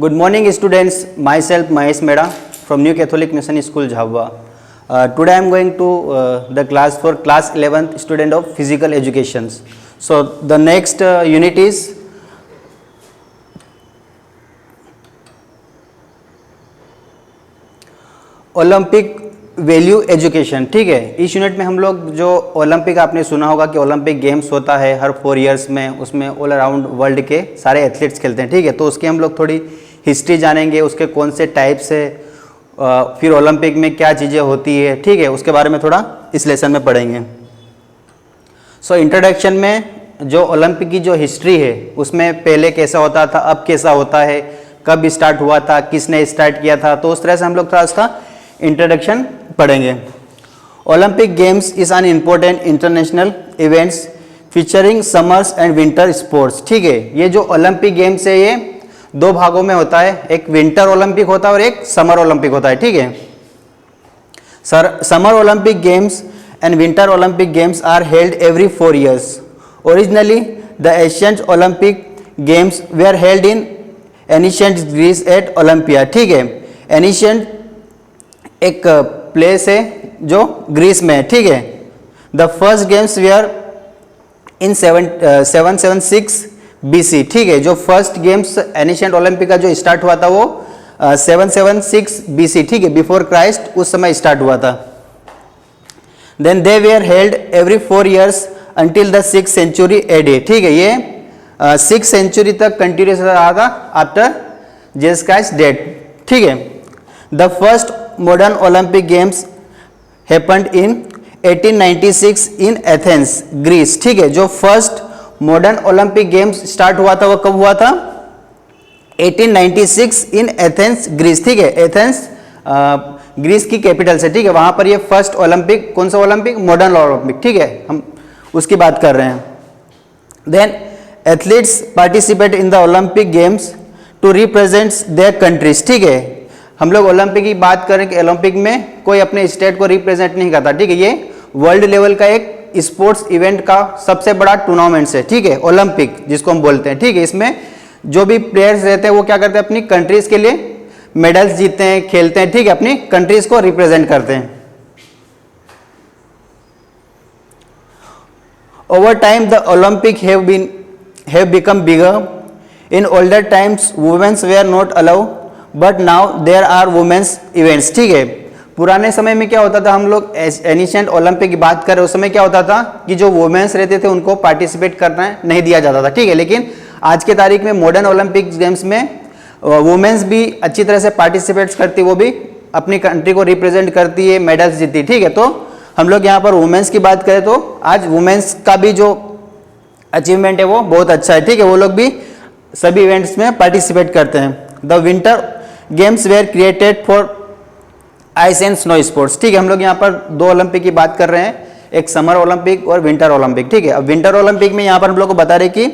Good morning students, myself Mahesh Mehra from New Catholic Mission School Jhabwa. Today I am going to the class for class 11th student of physical education. So the next unit is Olympic value education. ठीक है, इस unit में हम लोग जो Olympic आपने सुना होगा कि ओलंपिक गेम्स होता है हर 4 इयर्स में, उसमें ऑल अराउंड वर्ल्ड के सारे एथलीट्स खेलते हैं। ठीक है, तो उसके हम लोग थोड़ी हिस्ट्री जानेंगे, उसके कौन से टाइप्स है, फिर ओलंपिक में क्या चीज़ें होती है। ठीक है, उसके बारे में थोड़ा इस लेसन में पढ़ेंगे। सो इंट्रोडक्शन में जो ओलंपिक की जो हिस्ट्री है उसमें पहले कैसा होता था, अब कैसा होता है, कब स्टार्ट हुआ था, किसने स्टार्ट किया था, तो उस तरह से हम लोग थोड़ा उसका इंट्रोडक्शन पढ़ेंगे। Olympic games is an important international events featuring summers and winter sports. ठीक है, ये जो ओलंपिक गेम्स है ये 2 भागों में होता है, एक विंटर ओलंपिक होता है और एक समर ओलंपिक होता है। ठीक है, summer Olympic games and winter Olympic games are held every 4 years. Originally the ancient Olympic games were held in ancient Greece at Olympia. ठीक है, ancient एक प्लेस है जो ग्रीस में है। ठीक है, the first games were in 776 BC। ठीक है, जो फर्स्ट गेम्स एनिशियंट ओलंपिक का जो स्टार्ट हुआ था वो 776 BC। ठीक है, बिफोर क्राइस्ट उस समय स्टार्ट हुआ था। Then they were held every 4 years until the 6th century AD। ठीक है, ये 6th century तक कंटिन्यूस रहा था आफ्टर जीसस क्राइस्ट डेथ। ठीक है, the first modern Olympic games happened in 1896 in Athens Greece. ठीक है, जो first modern Olympic games start हुआ था वो कब हुआ था? 1896 इन एथेंस ग्रीस। ठीक है, एथेंस ग्रीस की कैपिटल से। ठीक है, वहां पर ये फर्स्ट ओलंपिक, कौन सा ओलंपिक? Modern Olympic. ठीक है, हम उसकी बात कर रहे हैं। Then athletes participate in the Olympic games to represent their countries. ठीक है, हम लोग ओलंपिक की बात करें कि ओलंपिक में कोई अपने स्टेट को रिप्रेजेंट नहीं करता। ठीक है, ये वर्ल्ड लेवल का एक स्पोर्ट्स इवेंट का सबसे बड़ा टूर्नामेंट है। ठीक है, ओलंपिक जिसको हम बोलते हैं। ठीक है, इसमें जो भी प्लेयर्स रहते हैं वो क्या करते हैं? अपनी कंट्रीज के लिए मेडल्स जीतते हैं, खेलते हैं। ठीक है, अपनी कंट्रीज को रिप्रेजेंट करते हैं। Over time the Olympic have become bigger. In older times women's were not allow but now there are women's events. ठीक है, पुराने समय में क्या होता था, हम लोग एनिशियंट ओलंपिक की बात करें उस समय क्या होता था कि जो वुमेन्स रहते थे उनको पार्टिसिपेट करना नहीं दिया जाता था। ठीक है, लेकिन आज के तारीख में मॉडर्न ओलंपिक गेम्स में वुमेन्स भी अच्छी तरह से पार्टिसिपेट करती, वो भी अपनी कंट्री को रिप्रेजेंट करती है, मेडल्स जीतती। ठीक है, तो हम लोग यहाँ पर वुमेन्स की बात करें तो आज वुमेन्स का भी जो अचीवमेंट है वो बहुत अच्छा है। ठीक है, वो लोग भी सभी इवेंट्स में पार्टिसिपेट करते हैं। The winter games were created for ice and snow sports. ठीक है, हम लोग यहाँ पर 2 ओलंपिक की बात कर रहे हैं, एक समर ओलंपिक और विंटर ओलंपिक। ठीक है, अब विंटर ओलंपिक में यहाँ पर हम लोग को बता रहे कि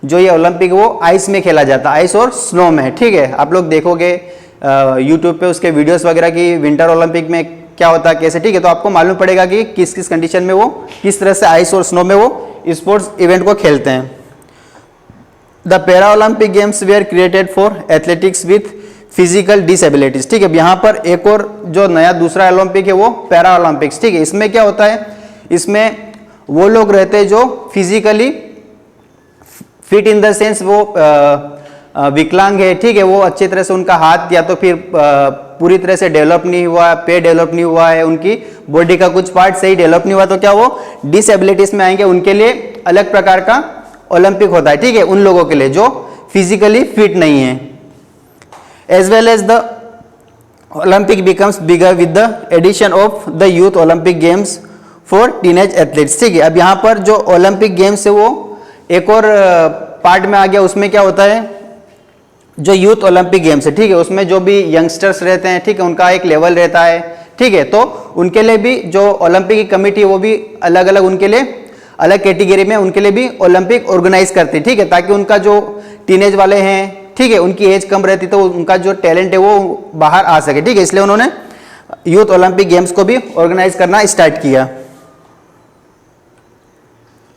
जो ये ओलंपिक वो आइस में खेला जाता है, आइस और स्नो में। ठीक है, आप लोग देखोगे यूट्यूब पे उसके वीडियोस वगैरह की विंटर ओलंपिक में क्या होता है कैसे। ठीक है, तो आपको मालूम पड़ेगा कि किस किस कंडीशन में वो किस तरह से आइस और स्नो में वो स्पोर्ट्स इवेंट को खेलते हैं। The para Olympic games were created for athletics with physical disabilities. ठीक है, यहाँ पर एक और जो नया दूसरा ओलंपिक है वो पैरा ओलंपिक्स। ठीक है, इसमें क्या होता है, इसमें वो लोग रहते हैं जो physically fit in the sense वो विकलांग है। ठीक है, वो अच्छी तरह से उनका हाथ या तो फिर पूरी तरह से डेवलप नहीं हुआ, पैर डेवलप नहीं हुआ है, उनकी बॉडी का कुछ पार्ट सही डेवलप नहीं हुआ, तो क्या वो डिसेबिलिटीज में आएंगे, उनके लिए अलग प्रकार का ओलंपिक होता है। ठीक है, उन लोगों के लिए जो फिजिकली फिट नहीं है। As well as the Olympic becomes bigger with the addition of the youth Olympic games for teenage athletes. ठीक है, अब यहाँ पर जो ओलंपिक गेम्स है वो एक और पार्ट में आ गया, उसमें क्या होता है, जो यूथ ओलंपिक गेम्स है। ठीक है, उसमें जो भी यंगस्टर्स रहते हैं, ठीक है, उनका एक लेवल रहता है। ठीक है, तो उनके लिए भी जो ओलंपिक की कमेटी है वो भी अलग अलग उनके लिए अलग कैटेगरी में उनके लिए भी ओलंपिक ऑर्गेनाइज करती है। ठीक है, ताकि उनका जो टीनेज वाले हैं, ठीक है, उनकी एज कम रहती तो उनका जो टैलेंट है वो बाहर आ सके। ठीक है, इसलिए उन्होंने यूथ ओलंपिक गेम्स को भी ऑर्गेनाइज करना स्टार्ट किया।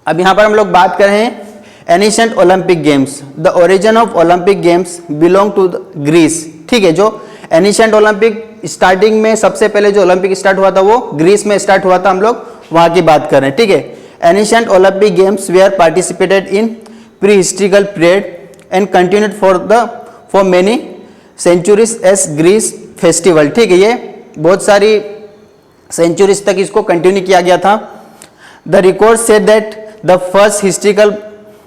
अब यहाँ पर हम लोग बात कर रहे हैं ancient Olympic games, the origin of Olympic games belong to Greece. ठीक है, जो एनिशेंट ओलंपिक स्टार्टिंग में सबसे पहले जो ओलंपिक स्टार्ट हुआ था वो ग्रीस में स्टार्ट हुआ था, हम लोग वहां की बात कर रहे हैं। ठीक है, ancient Olympic games were participated in pre historical period and continued for many centuries as Greece festival. ठीक है, ये बहुत सारी सेंचुरीज तक इसको कंटिन्यू किया गया था। The record said that the first historical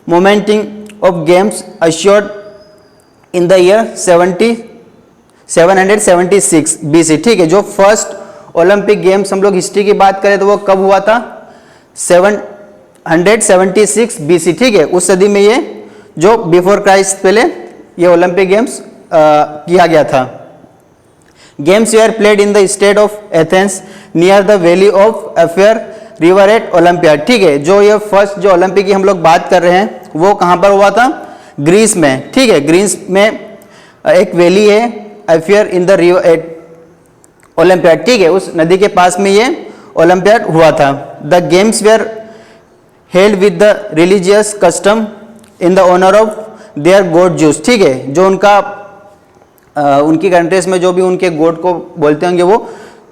mentioning of games assured in the year 776 BC। ठीक है, जो फर्स्ट ओलंपिक गेम्स हम लोग हिस्ट्री की बात करें तो वो कब हुआ था? 776 BC। ठीक है, उस सदी में ये जो बिफोर क्राइस्ट पहले ये ओलंपिक गेम्स किया गया था। Games were played in the state of Athens near the valley of affair river at Olympiad. ठीक है, जो ये फर्स्ट जो ओलंपिक की हम लोग बात कर रहे हैं वो कहाँ पर हुआ था? ग्रीस में। ठीक है, ग्रीस में एक वैली है affair in the river at Olympiad. ठीक है, उस नदी के पास में ये ओलंपियाड हुआ था। The games were held with the religious custom in the honour of their god Zeus. ठीक है, जो उनका उनकी कंट्रीज में जो भी उनके गॉड को बोलते होंगे वो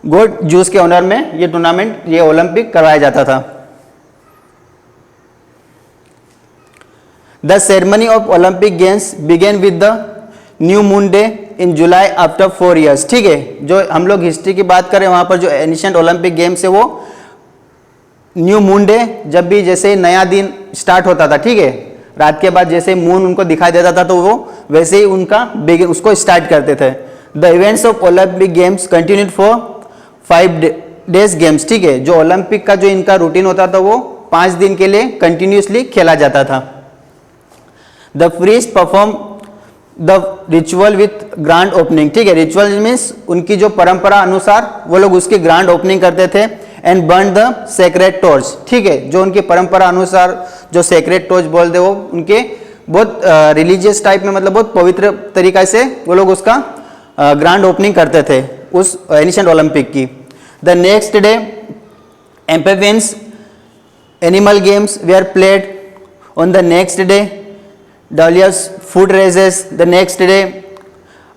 गॉड जूस के ऑनर में ये टूर्नामेंट ये ओलंपिक करवाया जाता था। The ceremony of Olympic games began with the new moon day in July after 4 years। ठीक है, जो हम लोग हिस्ट्री की बात करें वहां पर जो एनिशेंट ओलंपिक गेम्स है वो न्यू मून डे, जब भी जैसे नया दिन स्टार्ट होता था, ठीक है, रात के बाद जैसे मून उनको दिखाई देता था तो वो वैसे ही उनका बिगिन उसको स्टार्ट करते थे। The events of Olympic games continued for 5 days games. ठीक है, जो ओलंपिक का जो इनका रूटीन होता था वो 5 दिन के लिए कंटिन्यूसली खेला जाता था। The priest perform the ritual with grand opening. ठीक है, रिचुअल मीन्स उनकी जो परंपरा अनुसार वो लोग उसकी ग्रांड ओपनिंग करते थे। And burn the sacred torch. ठीक है, जो उनकी परंपरा अनुसार जो सेक्रेट टॉर्च बोलते वो उनके बहुत रिलीजियस टाइप में, मतलब बहुत पवित्र तरीका से वो लोग उसका ग्रांड ओपनिंग करते थे उस एनिशेंट ओलंपिक की। The next day amphibians animal games were played on the next day. Dahlia's foot races the next day,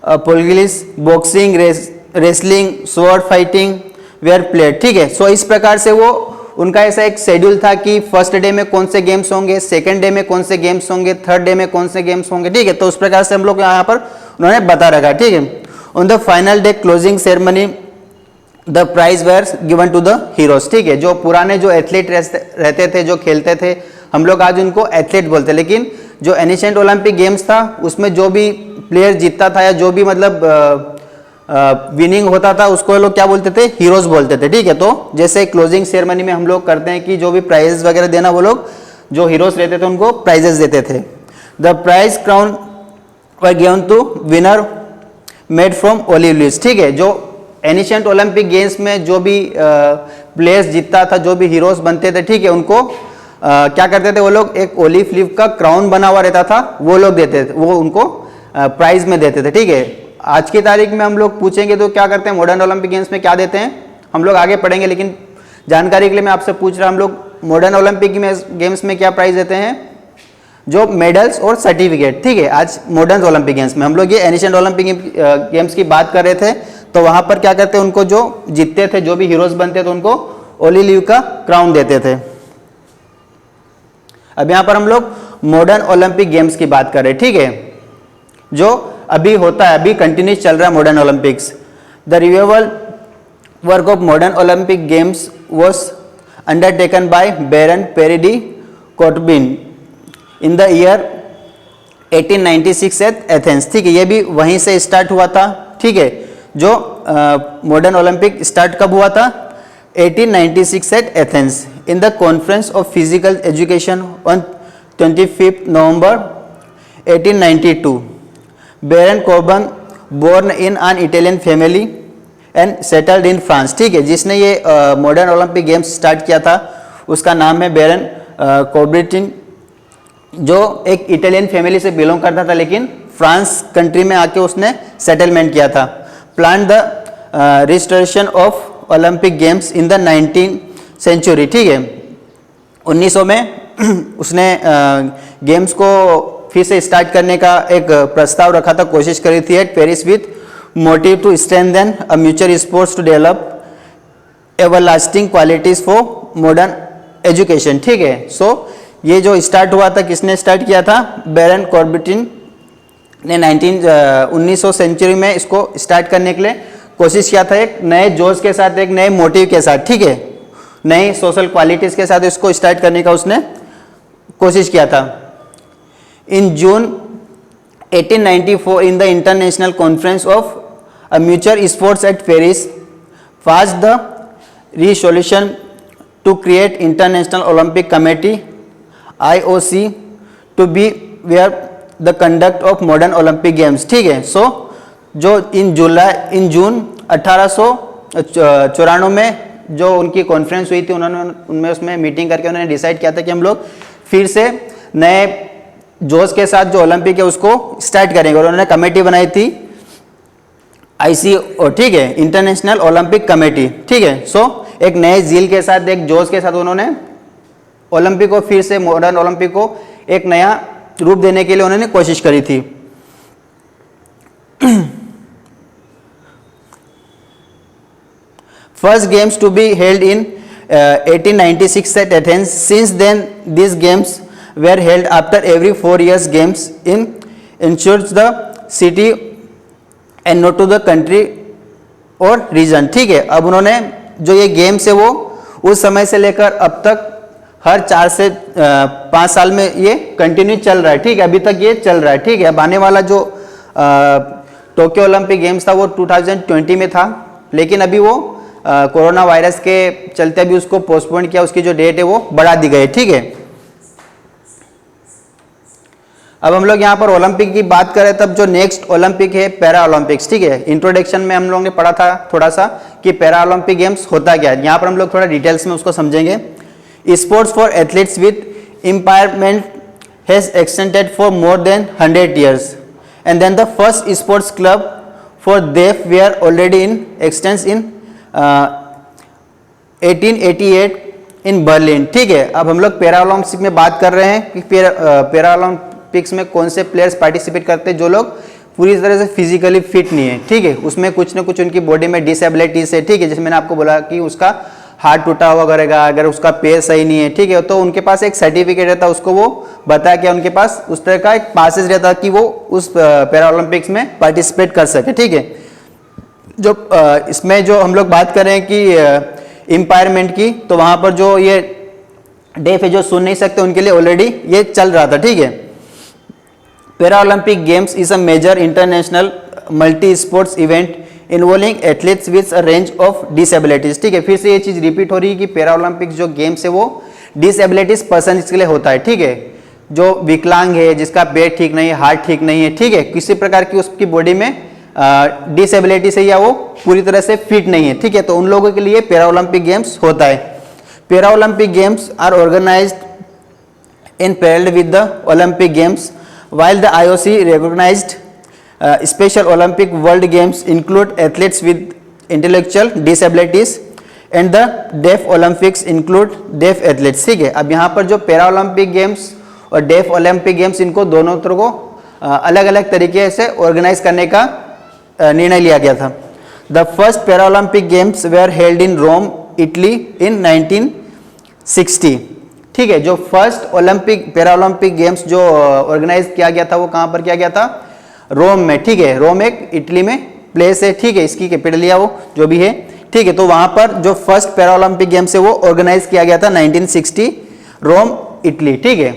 पुलगिलिस boxing, wrestling, sword fighting were played. ठीक है, सो इस प्रकार से वो उनका ऐसा एक शेड्यूल था कि फर्स्ट डे में कौन से गेम्स होंगे, सेकंड डे में कौन से गेम्स होंगे, थर्ड डे में कौन से गेम्स होंगे। ठीक है, तो उस प्रकार से हम लोग यहाँ पर उन्होंने बता रखा। ठीक है, on the final day closing ceremony the prize were given to the heroes. ठीक है, जो पुराने जो एथलीट रहते थे जो खेलते थे हम लोग आज उनको एथलीट बोलते, लेकिन जो एनिशेंट ओलंपिक गेम्स था उसमें जो भी प्लेयर जीतता था या जो भी मतलब विनिंग होता था उसको लोग क्या बोलते थे? हीरोज बोलते थे। ठीक है, तो जैसे क्लोजिंग सेरेमनी में हम लोग करते हैं कि जो भी प्राइजेस वगैरह देना वो लोग जो हीरोज रहते थे उनको प्राइजेस देते थे। The prize crown were given to winner made from olive leaves. ठीक है, जो एनिशेंट ओलंपिक गेम्स में जो भी प्लेयर्स जीतता था, जो भी हीरोज बनते थे, ठीक है, उनको क्या करते थे वो लोग? एक ओलिव लीफ का क्राउन बना हुआ रहता था, वो लोग देते थे, वो उनको प्राइज में देते थे। ठीक है, आज की तारीख में हम लोग पूछेंगे तो क्या करते हैं? मॉडर्न ओलंपिक गेम्स में क्या देते हैं हम लोग आगे पढ़ेंगे, लेकिन जानकारी के लिए मैं आपसे पूछ रहा हूं, हम लोग मॉडर्न ओलंपिक गेम्स में क्या प्राइज देते हैं? जो मेडल्स और सर्टिफिकेट। ठीक है, आज मॉडर्न ओलंपिक गेम्स में हम लोग ये एनिशेंट ओलंपिक गेम्स की बात कर रहे थे, तो वहां पर क्या करते हैं? उनको जो जीतते थे, जो भी हीरोज बनते थे, उनको ओलिव लीफ का क्राउन देते थे। अब यहां पर हम लोग मॉडर्न ओलंपिक गेम्स की बात कर रहे हैं। ठीक है, जो अभी होता है, अभी कंटिन्यू चल रहा है modern Olympics. The revival work of modern Olympic games was undertaken by Baron Pierre de कोटबिन in the year 1896 at Athens. ठीक है, ये भी वहीं से स्टार्ट हुआ था। ठीक है, जो मॉडर्न ओलंपिक स्टार्ट कब हुआ था? 1896 at Athens in the Conference of Physical Education on 25th November 1892. Baron Corbin, born in an Italian family and settled in France। ठीक है, जिसने ये मॉडर्न ओलंपिक गेम्स स्टार्ट किया था उसका नाम है बैरन कोर्बिन, जो एक इटालियन फैमिली से बिलोंग करता था लेकिन फ्रांस कंट्री में आके उसने सेटलमेंट किया था। Plan the restoration of Olympic games in the 19th century. ठीक है, 1900 में उसने गेम्स को फिर से स्टार्ट करने का एक प्रस्ताव रखा था, कोशिश करी थी at Paris with motive to strengthen a mutual sports to develop everlasting qualities for modern education. ठीक है, सो ये जो स्टार्ट हुआ था, किसने स्टार्ट किया था? बैरन कॉर्बिटिन ने 1900 सेंचुरी में इसको स्टार्ट करने के लिए कोशिश किया था, एक नए जोश के साथ, एक नए मोटिव के साथ। ठीक है, नई सोशल क्वालिटीज के साथ इसको स्टार्ट करने का उसने कोशिश किया था। इन जून 1894 in the international conference of a mutual sports eight Paris pass the resolution to create International Olympic Committee IOC to be where the conduct of modern Olympic Games। ठीक है, सो जो इन जून 1894 में जो उनकी कॉन्फ्रेंस हुई थी, उन्होंने उसमें मीटिंग करके उन्होंने डिसाइड किया था कि हम लोग फिर से नए जोश के साथ जो ओलंपिक है उसको स्टार्ट करेंगे, और उन्होंने कमेटी बनाई थी ICO। ठीक है, इंटरनेशनल ओलंपिक कमेटी। ठीक है, सो एक नए जील के साथ, एक जोश के साथ उन्होंने ओलंपिक को फिर से, मॉडर्न ओलंपिक को एक नया रूप देने के लिए उन्होंने कोशिश करी थी। First games to be held in 1896 at Athens. Since then this games were held after every 4 years। Games in ensures the city and not to the country or region. ठीक है, अब उन्होंने जो ये गेम्स है वो उस समय से लेकर अब तक हर 4 से 5 साल में ये कंटिन्यू चल रहा है। ठीक है, अभी तक ये चल रहा है। ठीक है, अब आने वाला जो टोक्यो ओलंपिक गेम्स था वो 2020 में था, लेकिन अभी वो कोरोना वायरस के चलते अभी उसको पोस्टपोन किया, उसकी जो डेट है वो बढ़ा दी गई। ठीक है, अब हम लोग यहाँ पर ओलंपिक की बात करें, तब जो नेक्स्ट ओलंपिक है पैरा ओलंपिक्स। ठीक है, इंट्रोडक्शन में हम लोगों ने पढ़ा था थोड़ा सा कि पैरा ओलंपिक गेम्स होता क्या है, यहाँ पर हम लोग थोड़ा डिटेल्स में उसको समझेंगे। Sports for athletes with empowerment has extended for more than 100 years and then the first sports club for deaf were already in existence in 1888 in Berlin. ठीक है, अब हम लोग पैरा ओलंपिक्स में बात कर रहे हैं कि पैरा ओलंपिक्स में कौन से प्लेयर्स पार्टिसिपेट करते हैं जो लोग पूरी तरह से फिजिकली फिट नहीं है। ठीक है, उसमें कुछ ना कुछ उनकी बॉडी में डिसेबिलिटीज है। ठीक है, जैसे मैंने आपको बोला कि उसका हाथ टूटा हुआ करेगा, अगर उसका पैर सही नहीं है। ठीक है, तो उनके पास एक सर्टिफिकेट रहता है, उसको वो बताया कि उनके पास उस तरह का एक पासेज रहता है कि वो उस पैरा ओलंपिक्स में पार्टिसिपेट कर सके। ठीक है, जो इसमें जो हम लोग बात करें कि एम्पावरमेंट की, तो वहाँ पर जो ये डेफ है, जो सुन नहीं सकते, उनके लिए ऑलरेडी ये चल रहा था। ठीक है, para Olympic games is a major international multi sports event involving athletes with a range of disabilities. ठीक है, फिर से ये चीज रिपीट हो रही है कि पैरा ओलंपिक्स जो गेम्स है वो डिसेबिलिटीज पर्सन के लिए होता है। ठीक है, जो विकलांग है, जिसका पेट ठीक नहीं है, हार्ट ठीक नहीं है। ठीक है, किसी प्रकार की उसकी बॉडी में डिसेबिलिटीज है या वो पूरी तरह से फिट नहीं है। ठीक है, तो उन लोगों के लिए पैरा ओलंपिक गेम्स होता है। Para Olympic games are organised in parallel with the Olympic games while the IOC recognized special Olympic World Games include athletes with intellectual disabilities and the deaf Olympics include deaf athletes। ठीक है, अब यहाँ पर जो para Olympic games और def Olympic games, इनको दोनों तरह को अलग अलग तरीके से ऑर्गेनाइज करने का निर्णय लिया गया था। The first para Olympic games were held in Rome Italy in 1960। ठीक है, जो first Olympic para Olympic games जो ऑर्गेनाइज किया गया था वो कहाँ पर किया गया था? रोम में। ठीक है, रोम एक इटली में प्लेस है। ठीक है, इसकी कैपिटल या वो जो भी है। ठीक है, तो वहां पर जो फर्स्ट पैरा ओलंपिक गेम्स है वो ऑर्गेनाइज किया गया था 1960 रोम इटली। ठीक है,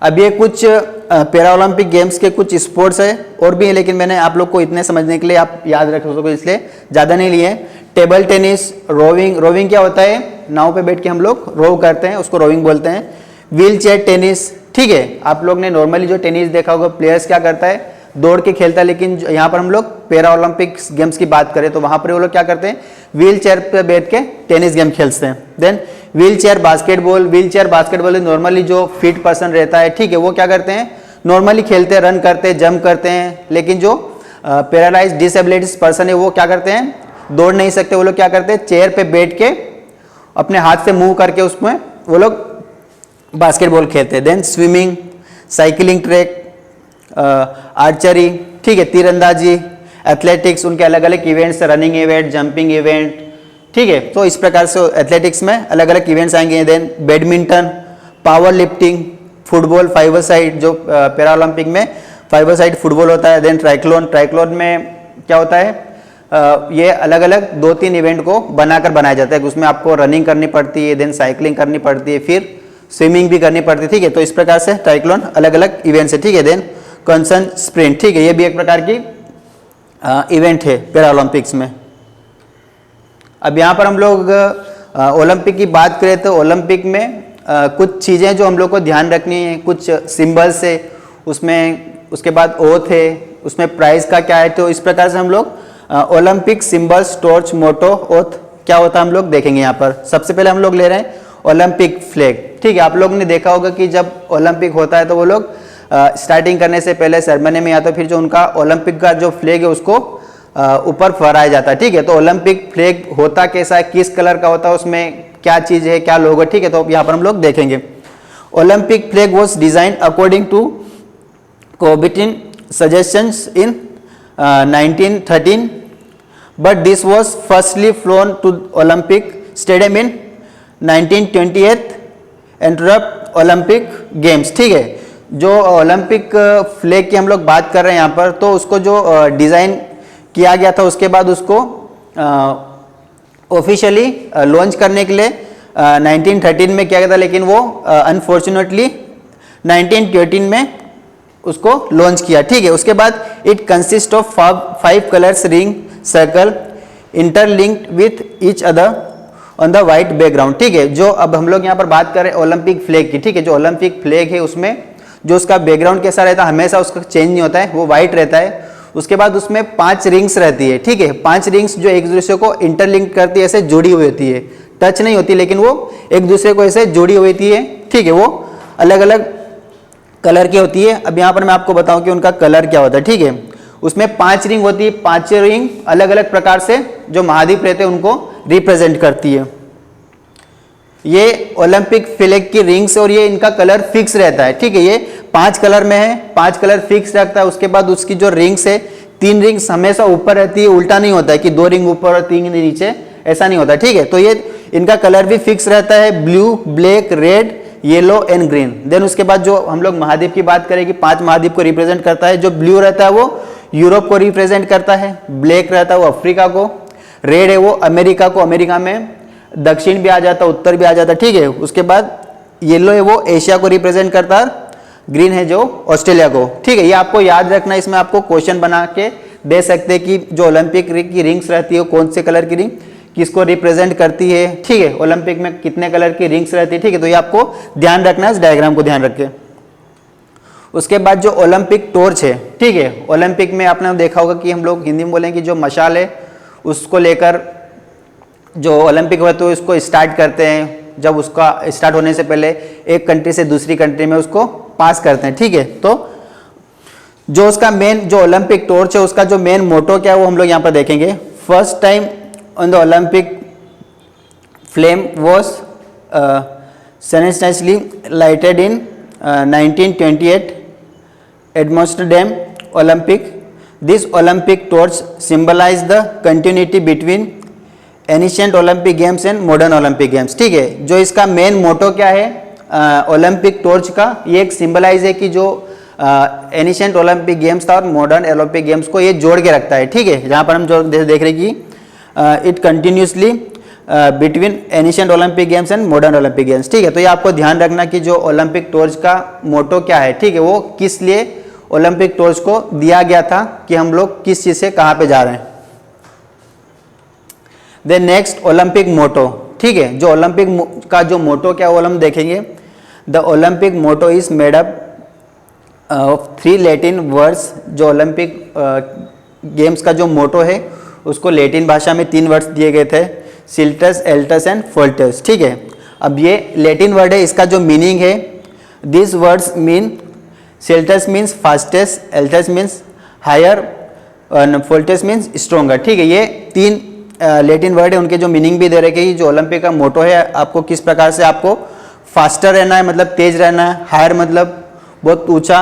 अब ये कुछ पैरा ओलंपिक गेम्स के कुछ स्पोर्ट्स है और भी है, लेकिन मैंने आप लोग को इतने समझने के लिए, आप याद रख सको इसलिए ज़्यादा नहीं लिए। Table tennis, roving. रोविंग क्या होता है? नाव पे बैठ के हम लोग रोव करते हैं, उसको रोविंग बोलते हैं। Wheel chair tennis. ठीक है, आप लोग ने नॉर्मली जो टेनिस देखा होगा, प्लेयर्स क्या करता है? दौड़ के खेलता है, लेकिन यहाँ पर हम लोग पैरा ओलंपिक गेम्स की बात करें तो वहाँ पर वो लोग क्या करते हैं? व्हील चेयर पर बैठ के टेनिस गेम खेलते हैं। Then wheel chair basketball. Wheel chair basketball normally जो फिट पर्सन रहता है, ठीक है, वो क्या करते हैं? नॉर्मली खेलते हैं, रन करते हैं, जंप करते हैं। लेकिन जो पैरालाइज डिसेबिलिटीज पर्सन है वो क्या करते हैं? दौड़ नहीं सकते, वो लोग क्या करते हैं? चेयर पे बैठ के अपने हाथ से मूव करके उसमें वो लोग बास्केटबॉल खेलते हैं। Then swimming, cycling track, archery, ठीक है, तीरंदाजी, एथलेटिक्स, उनके अलग अलग events, running event, jumping event, ठीक है। तो इस प्रकार से एथलेटिक्स में अलग अलग इवेंट्स आएंगे। Then badminton, power lifting, football, five a side, जो पैरा ओलंपिक में फाइवर साइड फुटबॉल होता है। देन ट्राइक्लोन में क्या होता है, ये अलग अलग 2-3 इवेंट को बनाया जाता है। उसमें आपको रनिंग करनी पड़ती है, देन साइकिलिंग करनी पड़ती है, फिर स्विमिंग भी करनी पड़ती है, ठीक है। तो इस प्रकार से ट्राइक्लोन अलग अलग इवेंट्स है, ठीक है। देन कंसन स्प्रिंट, ठीक है, ये भी एक प्रकार की इवेंट है पैरा ओलंपिक्स में। अब यहाँ पर हम लोग ओलंपिक की बात करें तो ओलंपिक में कुछ चीज़ें जो हम लोग को ध्यान रखनी है, कुछ सिंबल्स है उसमें, उसके बाद ओथ है, उसमें प्राइज का क्या है। तो इस प्रकार से हम लोग ओलंपिक सिंबल्स, टॉर्च, मोटो, ओथ क्या होता है हम लोग देखेंगे। यहाँ पर सबसे पहले हम लोग ले रहे हैं ओलंपिक फ्लैग, ठीक है। आप लोगों ने देखा होगा कि जब ओलंपिक होता है तो वो लोग स्टार्टिंग करने से पहले सेरेमनी में या तो फिर जो उनका ओलंपिक का जो फ्लैग है उसको ऊपर फहराया जाता है, ठीक है। तो ओलंपिक फ्लैग होता कैसा है, किस कलर का होता है, उसमें क्या चीज़ है, क्या लोगो, ठीक है। तो यहाँ पर हम लोग देखेंगे Olympic flag was design according to Coubertin suggestions in 1913 but this was firstly flown to Olympic Stadium in 1928 interrupt Olympic games, ठीक है। जो ओलंपिक फ्लैग की हम लोग बात कर रहे हैं यहाँ पर, तो उसको जो डिज़ाइन किया गया था उसके बाद उसको ऑफिशियली लॉन्च करने के लिए 1913 में किया गया था, लेकिन वो अनफॉर्चुनेटली 1918 में उसको लॉन्च किया, ठीक है। उसके बाद it consist of 5 colours ring circle interlinked with each other on the white background, ठीक है। जो अब हम लोग यहाँ पर बात कर रहे हैं ओलंपिक फ्लैग की, ठीक है। जो ओलंपिक फ्लैग है उसमें जो उसका बैकग्राउंड कैसा रहता है, हमेशा उसका चेंज नहीं होता है, वो वाइट रहता है। उसके बाद उसमें 5 रिंग्स रहती है, ठीक है। 5 रिंग्स जो एक दूसरे को इंटरलिंक करती है, ऐसे जुड़ी हुई होती है, टच नहीं होती, लेकिन वो एक दूसरे को ऐसे जुड़ी हुई होती है, ठीक है। वो अलग अलग कलर की होती है। अब यहाँ पर मैं आपको बताऊं कि उनका कलर क्या होता है, ठीक है। उसमें 5 रिंग होती है, 5 रिंग अलग अलग प्रकार से जो महाद्वीप रहते हैं उनको रिप्रेजेंट करती है। ये ओलंपिक फ्लैग की रिंग्स और ये इनका कलर फिक्स रहता है, ठीक है। ये 5 कलर में है, 5 कलर फिक्स रखता है। उसके बाद उसकी जो रिंग्स है, 3 रिंग्स हमेशा ऊपर रहती है, उल्टा नहीं होता है कि 2 रिंग ऊपर और 3 नीचे, ऐसा नहीं होता, ठीक है। तो ये इनका कलर भी फिक्स रहता है, blue, black, red, yellow and green. Then उसके बाद जो हम लोग महाद्वीप की बात करें कि 5 महाद्वीप को रिप्रेजेंट करता है। जो ब्लू रहता है वो यूरोप को रिप्रेजेंट करता है, ब्लैक रहता है वो अफ्रीका को, रेड है वो अमेरिका को, अमेरिका में दक्षिण भी आ जाता, उत्तर भी आ जाता, ठीक है। उसके बाद येलो है वो एशिया को रिप्रेजेंट करता है, ग्रीन है जो ऑस्ट्रेलिया को, ठीक है। ये आपको याद रखना, इसमें आपको क्वेश्चन बना के दे सकते हैं कि जो ओलंपिक की रिंग्स रहती है कौन से कलर की रिंग किसको रिप्रेजेंट करती है, ठीक है। ओलंपिक में कितने कलर की रिंग्स रहती है, ठीक है। तो ये आपको ध्यान रखना है, इस डायग्राम को ध्यान रखें। उसके बाद जो ओलंपिक टॉर्च है, ठीक है। ओलंपिक में आपने देखा होगा कि हम लोग हिंदी में बोलें कि जो मशाल है उसको लेकर जो ओलंपिक होता है उसको स्टार्ट करते हैं। जब उसका स्टार्ट होने से पहले एक कंट्री से दूसरी कंट्री में उसको पास करते हैं, ठीक है। तो जो उसका मेन जो ओलंपिक टॉर्च है उसका जो मेन मोटो क्या है वो हम लोग यहाँ पर देखेंगे। First time on the Olympic flame was simultaneously lighted in 1928 Amsterdam Olympic. This Olympic torch symbolized the continuity between ancient Olympic games and modern Olympic games, ठीक है। जो इसका मेन मोटो क्या है ओलंपिक टॉर्च का, ये एक सिंबलाइज है कि जो एनिशियंट ओलंपिक गेम्स था और मॉडर्न ओलंपिक गेम्स को ये जोड़ के रखता है, ठीक है। जहाँ पर हम जो देख रहे हैं कि it continuously between ancient Olympic games and modern Olympic games, ठीक है। तो ये आपको ध्यान रखना कि जो ओलंपिक टॉर्च का मोटो क्या है, ठीक है, वो किस लिए ओलंपिक टॉर्च को दिया गया था कि हम लोग किस चीज़ से कहाँ पे जा रहे हैं। देन नेक्स्ट ओलंपिक मोटो, ठीक है। जो ओलंपिक का जो मोटो क्या वो हम देखेंगे। The Olympic motto is made up of 3 Latin words. जो ओलंपिक गेम्स का जो मोटो है उसको लैटिन भाषा में 3 वर्ड्स दिए गए थे, सिल्टस, एल्टस एंड फोल्टस, ठीक है। अब ये लैटिन वर्ड है, इसका जो मीनिंग है, दिस वर्ड्स मीन सिल्टस मीन्स फास्टेस्ट, एल्टस मीन्स हायर, फोल्टस मीन्स स्ट्रोंगर, ठीक है। ये 3 लैटिन वर्ड है उनके जो मीनिंग भी दे रहे कि जो ओलंपिक का मोटो है आपको किस प्रकार से आपको फास्टर रहना है, मतलब तेज रहना है, हायर मतलब बहुत ऊंचा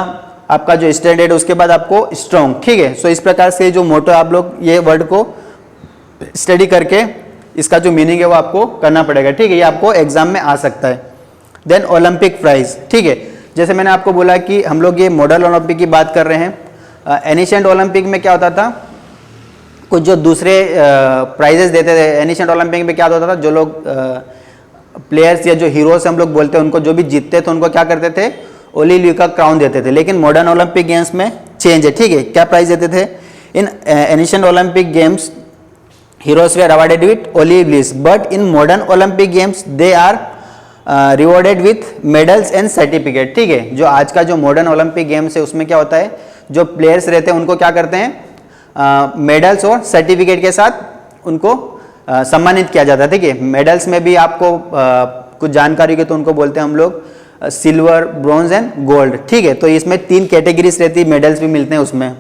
आपका जो स्टैंडर्ड है, उसके बाद आपको स्ट्रॉन्ग, ठीक है। सो इस प्रकार से जो मोटो आप लोग ये वर्ड को स्टडी करके इसका जो मीनिंग है वो आपको करना पड़ेगा, ठीक है। ये आपको एग्जाम में आ सकता है। देन ओलंपिक प्राइज, ठीक है। जैसे मैंने आपको बोला कि हम लोग ये मॉडल ओलंपिक की बात कर रहे हैं। एनिशिएंट ओलंपिक में क्या होता था, कुछ जो दूसरे प्राइजेस देते थे। एनिशिएंट ओलंपिक में क्या होता था, जो लोग प्लेयर्स या जो हीरोज हम लोग बोलते हैं उनको जो भी जीतते थे उनको क्या करते थे, ओलिव का क्राउन देते थे। लेकिन मॉडर्न ओलंपिक गेम्स में चेंज है, ठीक है। क्या प्राइज देते थे in ancient Olympic games, heroes were awarded with olive leaves, but in modern Olympic games they are rewarded with medals and certificate, ठीक है। जो आज का जो मॉडर्न ओलंपिक गेम्स है उसमें क्या होता है, जो प्लेयर्स रहते हैं उनको क्या करते हैं, मेडल्स और सर्टिफिकेट के साथ उनको सम्मानित किया जाता है, ठीक है। मेडल्स में भी आपको कुछ जानकारी के तो उनको बोलते हैं हम लोग सिल्वर, ब्रॉन्ज एंड गोल्ड, ठीक है। तो इसमें 3 कैटेगरीज रहती है, मेडल्स भी मिलते हैं उसमें।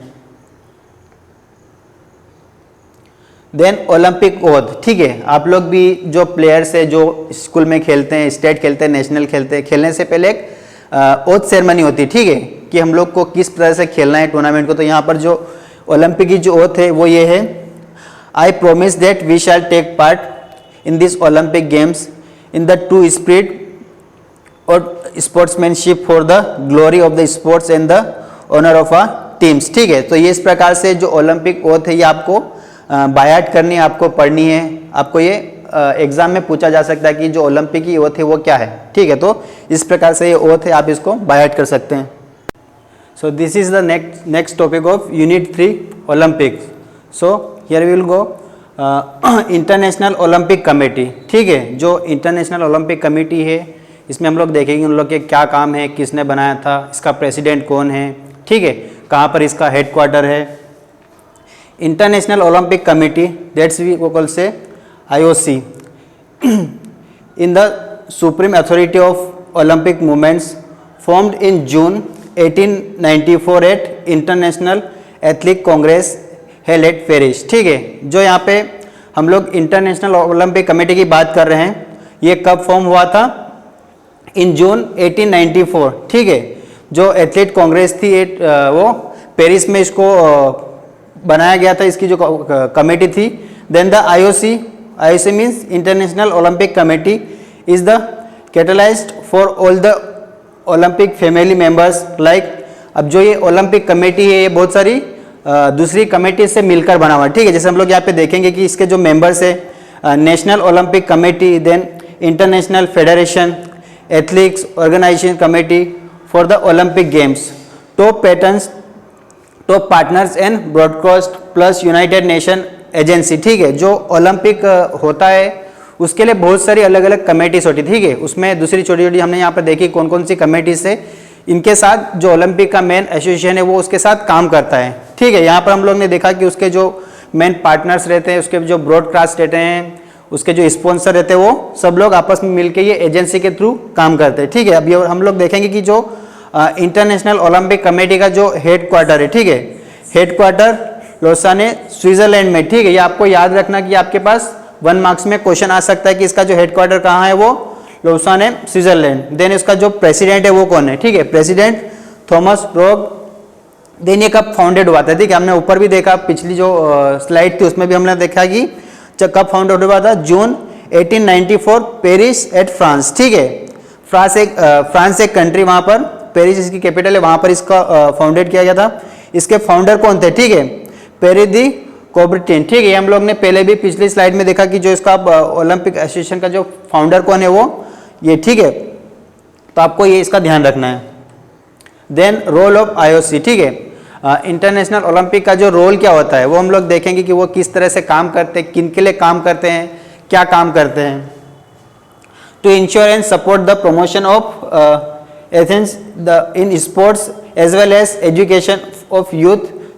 देन ओलंपिक ओथ, ठीक है। आप लोग भी जो प्लेयर्स है जो स्कूल में खेलते हैं, स्टेट खेलते हैं, नेशनल खेलते हैं, खेलने से पहले एक ओथ सेरेमनी होती है, ठीक है, कि हम लोग को किस तरह से खेलना है टूर्नामेंट को। तो यहाँ पर जो ओलंपिक की जो ओथ है वो ये है, I promise that we shall take part in this Olympic games in the true spirit और sportsmanship for the glory of the sports and the honour of a teams, ठीक है। तो ये इस प्रकार से जो ओलंपिक ओथ है ये आपको बायाट करनी है, आपको पढ़नी है। आपको ये एग्जाम में पूछा जा सकता है कि जो ओलंपिक की ओथ है वो क्या है, ठीक है। तो इस प्रकार से ये ओथ है, आप इसको बायाट कर सकते हैं। So this is the next topic of unit 3 Olympics. So here we will go international Olympic committee, ठीक है। जो इंटरनेशनल ओलंपिक कमेटी है इसमें हम लोग देखेंगे उन लोग के क्या काम है, किसने बनाया था, इसका प्रेसिडेंट कौन है, ठीक है, कहाँ पर इसका हेडक्वार्टर है। International Olympic Committee, that's we call say IOC, in the supreme authority of Olympic movements, formed in June 1894 at International Athletic Congress held at Paris, ठीक है। जो यहाँ पे हम लोग इंटरनेशनल ओलंपिक कमेटी की बात कर रहे हैं, ये कब फॉर्म हुआ था, इन जून 1894, ठीक है। जो एथलीट कांग्रेस थी वो पेरिस में इसको बनाया गया था, इसकी जो कमेटी थी। Then the IOC means international Olympic committee is the catalysed for all the Olympic family members, like अब जो ये ओलंपिक कमेटी है ये बहुत सारी दूसरी कमेटी से मिलकर बना हुआ, ठीक है। जैसे हम लोग यहाँ पे देखेंगे कि इसके जो मेंबर्स है, national Olympic committee, then international federation, athletics organisation committee for the Olympic games, top partners and broadcast plus united nation agency, ठीक है। जो ओलंपिक होता है उसके लिए बहुत सारी अलग अलग कमेटीज होती है, ठीक है। उसमें दूसरी छोटी छोटी हमने यहाँ पर देखी कौन कौन सी कमेटीज से इनके साथ जो ओलंपिक का मेन एसोसिएशन है वो उसके साथ काम करता है, ठीक है। यहाँ पर हम लोग ने देखा कि उसके जो मेन पार्टनर्स रहते हैं, उसके जो ब्रॉडकास्ट रहते हैं, उसके जो स्पॉन्सर रहते हैं, वो सब लोग आपस में मिलकर ये एजेंसी के थ्रू काम करते हैं, ठीक है। अभी हम लोग देखेंगे कि जो इंटरनेशनल ओलंपिक कमेटी का जो हेडक्वार्टर है, ठीक है, हेडक्वार्टर लोसाने स्विट्जरलैंड में, ठीक है। ये आपको याद रखना कि आपके पास 1 मार्क्स में क्वेश्चन आ सकता है कि इसका जो हेडक्वार्टर कहाँ है, वो लोसाने स्विट्जरलैंड। देन इसका जो प्रेसिडेंट है वो कौन है, ठीक है, प्रेसिडेंट थॉमस रोग। देन ये कब फाउंडेड हुआ था, ठीक है, हमने ऊपर भी देखा, पिछली जो स्लाइड थी उसमें भी हमने देखा कि कब फाउंडेड हुआ था, जून 1894 पेरिस एट फ्रांस, ठीक है। फ्रांस एक कंट्री, वहाँ पर पेरिस इसकी कैपिटल है, वहाँ पर इसका फाउंडेड किया गया था। इसके फाउंडर कौन थे, ठीक है, पेरिस दी कोब्रटिन, ठीक है। हम लोग ने पहले भी पिछली स्लाइड में देखा कि जो इसका ओलंपिक एसोसिएशन का जो फाउंडर कौन है वो ये, ठीक है। तो आपको ये इसका ध्यान रखना है। देन रोल ऑफ आईओसी, ठीक है, इंटरनेशनल ओलंपिक का जो रोल क्या होता है वो हम लोग देखेंगे कि वो किस तरह से काम करते हैं, किन के लिए काम करते हैं, क्या काम करते हैं। To ensure and support the promotion of Athens in sports as well as education of youth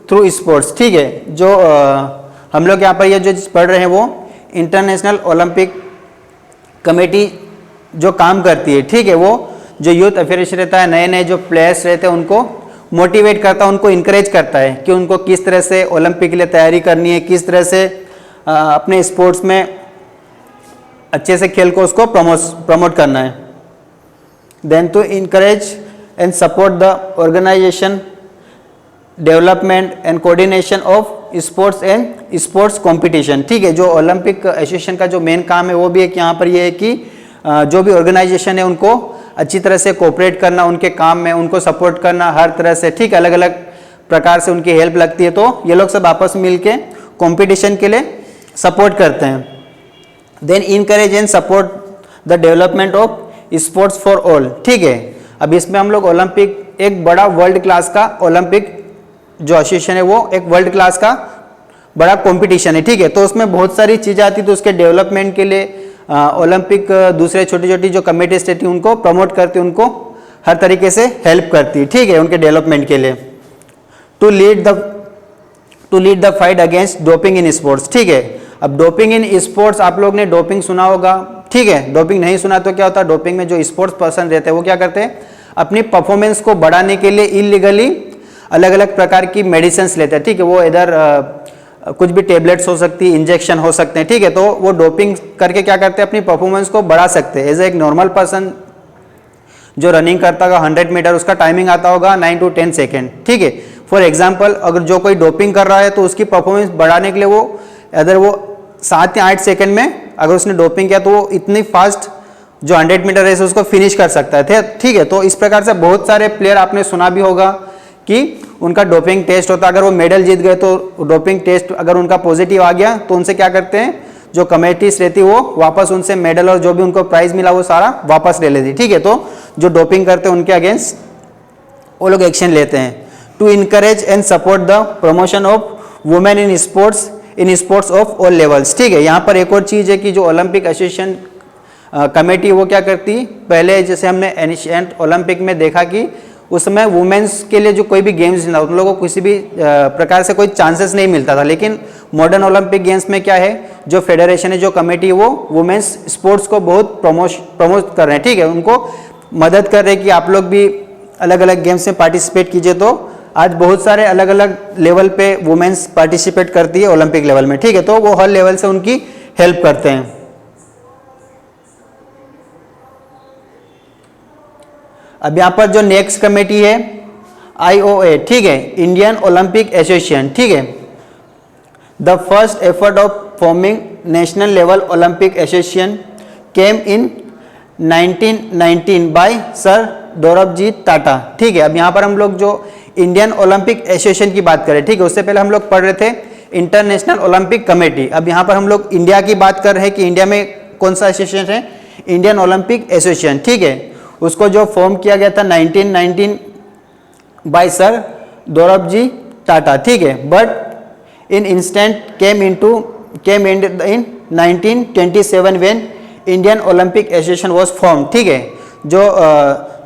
through sports, ठीक है। जो हम लोग यहाँ पर ये जो पढ़ रहे हैं वो इंटरनेशनल ओलंपिक कमेटी जो काम करती है, ठीक है, वो जो यूथ अफेयर्स रहता है, नए नए जो प्लेयर्स रहते हैं उनको मोटिवेट करता है, उनको इनकरेज करता है कि उनको किस तरह से ओलंपिक के लिए तैयारी करनी है, किस तरह से अपने स्पोर्ट्स में अच्छे से खेल को उसको प्रमोट करना है। Then to encourage and support the organisation development and coordination of sports and sports competition. ठीक है, जो ओलंपिक एसोसिएशन का जो मेन काम है वो भी एक यहाँ पर ये है कि जो भी ऑर्गेनाइजेशन है उनको अच्छी तरह से कोऑपरेट करना, उनके काम में उनको सपोर्ट करना हर तरह से। ठीक है, अलग अलग प्रकार से उनकी हेल्प लगती है, तो ये लोग सब आपस में मिलके कंपटीशन के लिए सपोर्ट करते हैं। Then encourage and support the development of sports for all. ठीक है, अब इसमें हम लोग ओलंपिक एक बड़ा वर्ल्ड क्लास का ओलंपिक जो एसोसिएशन है वो एक वर्ल्ड क्लास का बड़ा कंपटीशन है। ठीक है, तो उसमें बहुत सारी चीज़ें आती, तो उसके डेवलपमेंट के लिए ओलंपिक दूसरे छोटी छोटी जो कमेटीज रहती है उनको प्रमोट करती है, उनको हर तरीके से हेल्प करती है। ठीक है, उनके डेवलपमेंट के लिए। To lead the fight against doping in sports. ठीक है, अब डोपिंग इन स्पोर्ट्स, आप लोग ने डोपिंग सुना होगा। ठीक है, डोपिंग नहीं सुना तो क्या होता है, डोपिंग में जो स्पोर्ट्स पर्सन रहते हैं वो क्या करते हैं, अपनी परफॉर्मेंस को बढ़ाने के लिए इलीगली अलग अलग प्रकार की मेडिसिन लेते हैं। ठीक है, वो इधर कुछ भी टेबलेट्स हो सकती है, इंजेक्शन हो सकते हैं। ठीक है, तो वो डोपिंग करके क्या करते हैं, अपनी परफॉर्मेंस को बढ़ा सकते हैं। एज एक नॉर्मल पर्सन जो रनिंग करता होगा 100 मीटर, उसका टाइमिंग आता होगा 9 to 10 सेकेंड। ठीक है, फॉर एग्जाम्पल अगर जो कोई डोपिंग कर रहा है तो उसकी परफॉर्मेंस बढ़ाने के लिए वो अगर वो 7 या 8 सेकेंड में अगर उसने डोपिंग किया तो वो इतनी फास्ट जो 100 मीटर रेस उसको फिनिश कर सकता है। ठीक है, तो इस प्रकार से बहुत सारे प्लेयर आपने सुना भी होगा कि उनका डोपिंग टेस्ट होता है, अगर वो मेडल जीत गए तो डोपिंग टेस्ट अगर उनका पॉजिटिव आ गया तो उनसे क्या करते हैं, जो कमेटीज रहती है वो वापस उनसे मेडल और जो भी उनको प्राइज मिला वो सारा वापस ले लेती। ठीक है, तो जो डोपिंग करते हैं उनके अगेंस्ट वो लोग एक्शन लेते हैं। To encourage and support the promotion of women in sports of all levels. ठीक है, यहाँ पर एक और चीज़ है कि जो ओलंपिक एसोसिएशन कमेटी वो क्या करती, पहले जैसे हमने एशियंट ओलंपिक में देखा कि उस समय वुमेन्स के लिए जो कोई भी गेम्स नहीं था, उन लोगों को किसी भी प्रकार से कोई चांसेस नहीं मिलता था। लेकिन मॉडर्न ओलंपिक गेम्स में क्या है, जो फेडरेशन है, जो कमेटी, वो वुमेन्स स्पोर्ट्स को बहुत प्रमोट कर रहे हैं। ठीक है, उनको मदद कर रहे हैं कि आप लोग भी अलग अलग गेम्स में पार्टिसिपेट कीजिए। तो आज बहुत सारे अलग अलग लेवल पे वुमेन्स पार्टिसिपेट करती है ओलंपिक लेवल में। ठीक है, तो वो हर लेवल से उनकी हेल्प करते हैं। अब यहाँ पर जो नेक्स्ट कमेटी है IOA। ठीक है, इंडियन ओलंपिक एसोसिएशन। ठीक है, the first effort of forming national level Olympic association came in 1919 by sir Dorabji Tata. ठीक है, अब यहाँ पर हम लोग जो इंडियन ओलंपिक एसोसिएशन की बात करें, ठीक है, उससे पहले हम लोग पढ़ रहे थे इंटरनेशनल ओलंपिक कमेटी। अब यहाँ पर हम लोग इंडिया की बात कर रहे हैं कि इंडिया में कौन सा एसोसिएशन है, इंडियन ओलंपिक एसोसिएशन। ठीक है, उसको जो फॉर्म किया गया था 1919 बाय सर दोरबजी टाटा। ठीक है, but in instant came in 1927 when Indian Olympic association was form. ठीक है, जो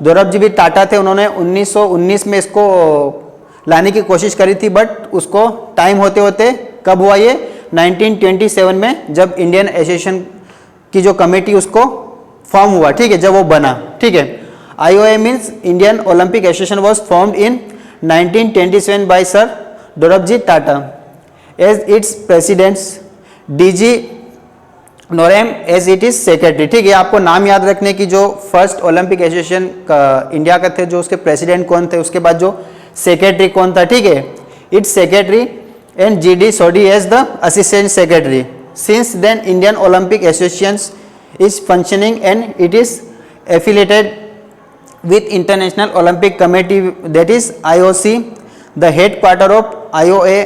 दोरबजी टाटा थे उन्होंने 1919 में इसको लाने की कोशिश करी थी, बट उसको टाइम होते होते कब हुआ ये 1927 में, जब इंडियन एसोसिएशन की जो कमेटी उसको फॉर्म हुआ। ठीक है, जब वो बना। ठीक है, IOA means Indian Olympic association was formed in 1927 by sir Dorabji Tata as its presidents DG Noehren as it is secretary. ठीक है, आपको नाम याद रखने की, जो फर्स्ट ओलंपिक एसोसिएशन का इंडिया का थे, जो उसके प्रेसिडेंट कौन थे, उसके बाद जो सेक्रेटरी कौन था। ठीक है, it's secretary and GD Sodhi as the assistant secretary. Since then Indian Olympic Association is functioning and it is affiliated with International Olympic Committee, that is IOC. The headquarter of IOA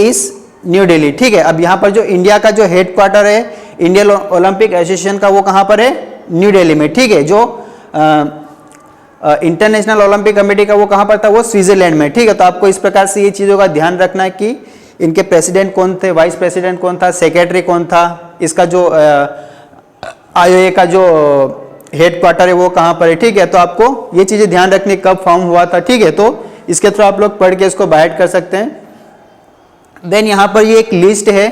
is new Delhi. ठीक है, अब यहाँ पर जो India का जो headquarter है Indian Olympic association का, वो कहाँ पर है, न्यू दिल्ली में। ठीक है, जो इंटरनेशनल ओलंपिक कमेटी का वो कहाँ पर था, वो स्विट्जरलैंड में। ठीक है, तो आपको इस प्रकार से ये चीज़ों का ध्यान रखना है कि इनके प्रेसिडेंट कौन थे, वाइस प्रेसिडेंट कौन था, सेक्रेटरी कौन था, इसका जो IOA का जो हेडक्वार्टर है वो कहाँ पर है। ठीक है, तो आपको ये चीज़ें ध्यान रखनी, कब फॉर्म हुआ था। ठीक है, तो इसके थ्रू आप लोग पढ़ के इसको बाइट कर सकते हैं। देन यहाँ पर ये एक लिस्ट है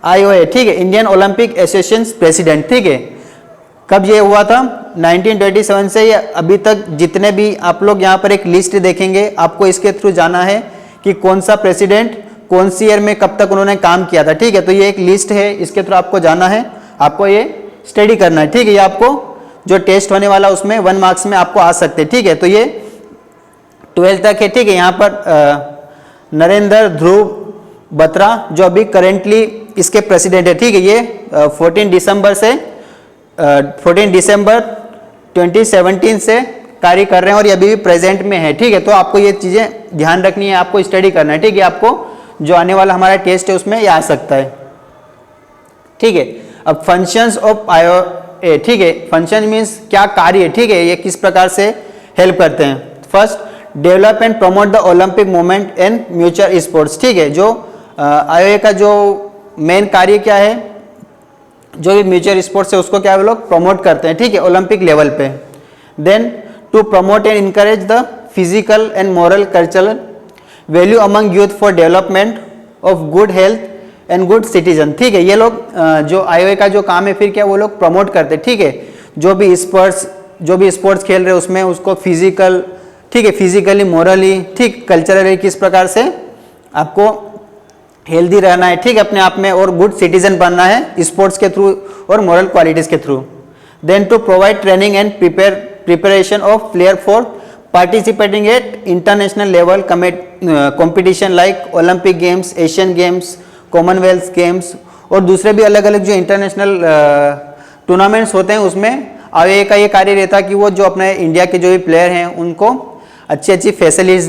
IOA। ठीक है, इंडियन ओलंपिक एसोसिएशन प्रेसिडेंट। ठीक है, कब ये हुआ था, 1927 से ये अभी तक जितने भी आप लोग यहाँ पर एक लिस्ट देखेंगे, आपको इसके थ्रू जाना है कि कौन सा प्रेसिडेंट कौन सी ईयर में कब तक उन्होंने काम किया था, ठीक है। तो ये एक लिस्ट है, इसके थ्रू आपको जाना है, आपको ये स्टडी करना है, ठीक है। ये आपको जो टेस्ट होने वाला उसमें 1 मार्क्स में आपको आ सकते हैं, ठीक है। तो ये 12 तक है, ठीक है। यहाँ पर नरेंद्र ध्रुव बत्रा जो अभी करेंटली इसके प्रेसिडेंट है, ठीक है। ये 14 दिसंबर 2017 से कार्य कर रहे हैं और ये अभी भी प्रेजेंट में है, ठीक है। तो आपको ये चीज़ें ध्यान रखनी है, आपको स्टडी करना है, ठीक है। आपको जो आने वाला हमारा टेस्ट है उसमें ये आ सकता है, ठीक है। अब फंक्शंस ऑफ IOA, ठीक है। फंक्शन मीन्स क्या कार्य है, ठीक है, ये किस प्रकार से हेल्प करते हैं। First, develop and promote the Olympic movement and mutual sports, ठीक है। जो IOA का जो मेन कार्य क्या है, जो भी म्यूचुअल स्पोर्ट्स है उसको क्या वो लोग प्रमोट करते हैं, ठीक है, ओलंपिक लेवल पे। Then to promote and encourage the physical and moral cultural value among youth for development of good health and good citizen, ठीक है। ये लोग जो IOA का जो काम है फिर क्या वो लोग प्रमोट करते हैं, ठीक है। जो भी स्पोर्ट्स खेल रहे हैं उसमें उसको फिजिकल, ठीक है, फिजिकली मोरली, ठीक, कल्चरली किस प्रकार से आपको हेल्दी रहना है, ठीक है, अपने आप में, और गुड सिटीजन बनना है स्पोर्ट्स के थ्रू और मोरल क्वालिटीज के through. Then to provide training and preparation of player for participating at international level competition like Olympic games, Asian games, Commonwealth games और दूसरे भी अलग अलग जो इंटरनेशनल टूर्नामेंट्स होते हैं उसमें IOA का ये कार्य रहता है कि वो जो अपने इंडिया के जो भी प्लेयर हैं उनको अच्छी फैसिलिटीज़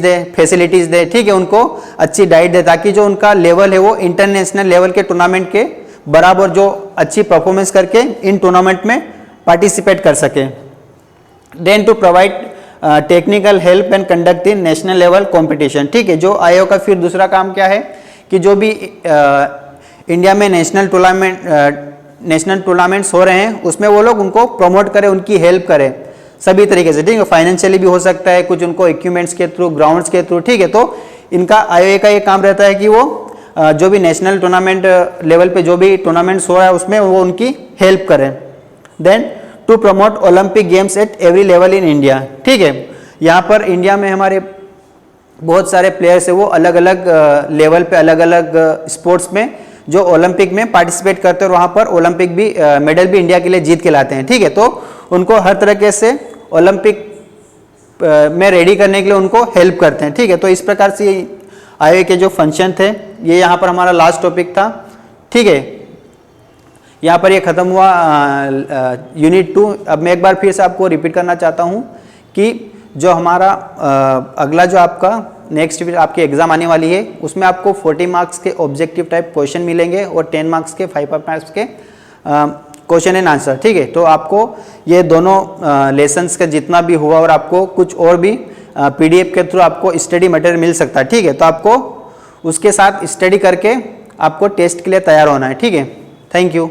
दे, ठीक है, उनको अच्छी डाइट दे, ताकि जो उनका लेवल है वो इंटरनेशनल लेवल के टूर्नामेंट के बराबर जो अच्छी परफॉर्मेंस करके इन टूर्नामेंट में पार्टिसिपेट कर सके। Then to provide technical help and conduct in national level competition, ठीक है। जो IOA का फिर दूसरा काम क्या है कि जो भी इंडिया में नेशनल टूर्नामेंट्स हो रहे हैं उसमें वो लोग उनको प्रमोट करें, उनकी हेल्प करें सभी तरीके से, ठीक है। फाइनेंशियली भी हो सकता है, कुछ उनको इक्विपमेंट्स के थ्रू, ग्राउंड्स के थ्रू, ठीक है। तो इनका IOA का ये काम रहता है कि वो जो भी नेशनल टूर्नामेंट लेवल पे जो भी टूर्नामेंट्स हो रहा है उसमें वो उनकी हेल्प करें। Then to promote Olympic games at every level in India, ठीक है। यहाँ पर इंडिया में हमारे बहुत सारे प्लेयर्स है, वो अलग अलग लेवल पे, अलग अलग स्पोर्ट्स में जो ओलंपिक में पार्टिसिपेट करते हैं और वहाँ पर ओलंपिक भी मेडल भी इंडिया के लिए जीत के लाते हैं, ठीक है। तो उनको हर तरीके से ओलंपिक में रेडी करने के लिए उनको हेल्प करते हैं, ठीक है। तो इस प्रकार से IOA के जो फंक्शन थे ये यहाँ पर हमारा लास्ट टॉपिक था, ठीक है। यहाँ पर ये ख़त्म हुआ यूनिट 2। अब मैं एक बार फिर से आपको रिपीट करना चाहता हूँ कि जो हमारा अगला जो आपका नेक्स्ट आपकी एग्जाम आने वाली है उसमें आपको 40 मार्क्स के ऑब्जेक्टिव टाइप क्वेश्चन मिलेंगे और 10 मार्क्स के 5 मार्क्स के क्वेश्चन एंड आंसर, ठीक है। तो आपको ये दोनों लेसन्स का जितना भी हुआ और आपको कुछ और भी PDF के थ्रू आपको स्टडी मटेरियल मिल सकता है, ठीक है। तो आपको उसके साथ स्टडी करके आपको टेस्ट के लिए तैयार होना है, ठीक है। Thank you.